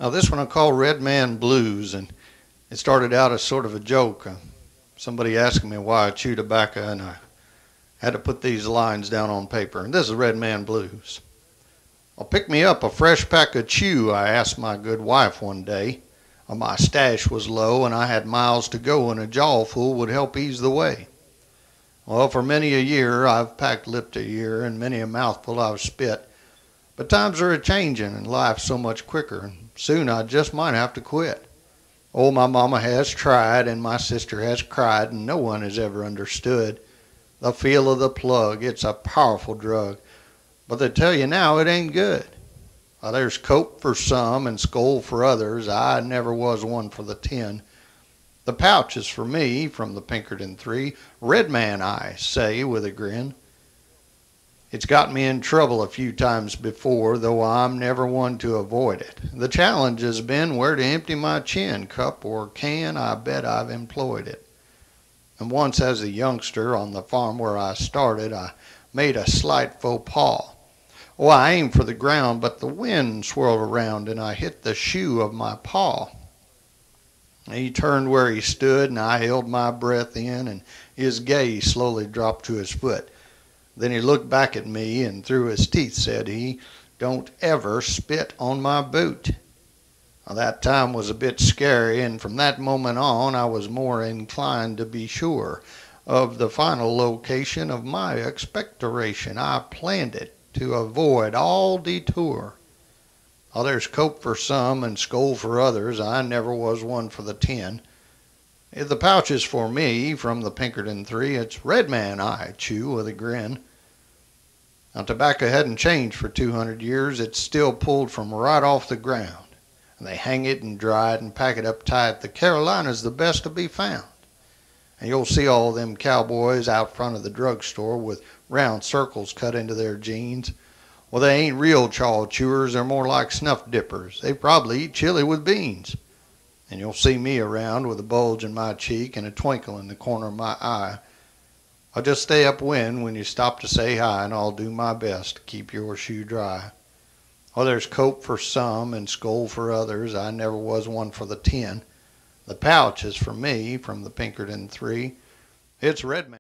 Now this one I call Red Man Blues, and it started out as sort of a joke. Somebody asking me why I chew tobacco, and I had to put these lines down on paper. And this is Red Man Blues. I'll pick me up a fresh pack of chew, I asked my good wife one day. My stash was low, and I had miles to go, and a jawful would help ease the way. Well, for many a year I've packed lip to ear, and many a mouthful I've spit. But times are a-changin', and life's so much quicker, and soon I just might have to quit. Oh, my mama has tried, and my sister has cried, and no one has ever understood the feel of the plug. It's a powerful drug, but they tell you now it ain't good. There's cope for some and skull for others. I never was one for the 10. The pouch is for me, from the Pinkerton 3. Red man, I say with a grin. It's got me in trouble a few times before, though I'm never one to avoid it. The challenge has been where to empty my chin, cup or can. I bet I've employed it. And once as a youngster on the farm where I started, I made a slight faux pas. Oh, I aimed for the ground, but the wind swirled around, and I hit the shoe of my paw. He turned where he stood, and I held my breath in, and his gaze slowly dropped to his foot. Then he looked back at me, and through his teeth said he, "Don't ever spit on my boot." Now, that time was a bit scary, and from that moment on I was more inclined to be sure of the final location of my expectoration. I planned it to avoid all detour. There's cope for some and skull for others. I never was one for the 10. If the pouch is for me, from the Pinkerton 3, it's Red Man, I chew with a grin. Now, tobacco hadn't changed for 200 years. It's still pulled from right off the ground. And they hang it and dry it and pack it up tight. The Carolina's the best to be found. And you'll see all them cowboys out front of the drugstore with round circles cut into their jeans. Well, they ain't real chaw chewers. They're more like snuff dippers. They probably eat chili with beans. And you'll see me around with a bulge in my cheek and a twinkle in the corner of my eye. I'll just stay upwind when you stop to say hi, and I'll do my best to keep your shoe dry. There's cope for some and skull for others. I never was one for the 10. The pouch is for me, from the Pinkerton 3. It's Red Man.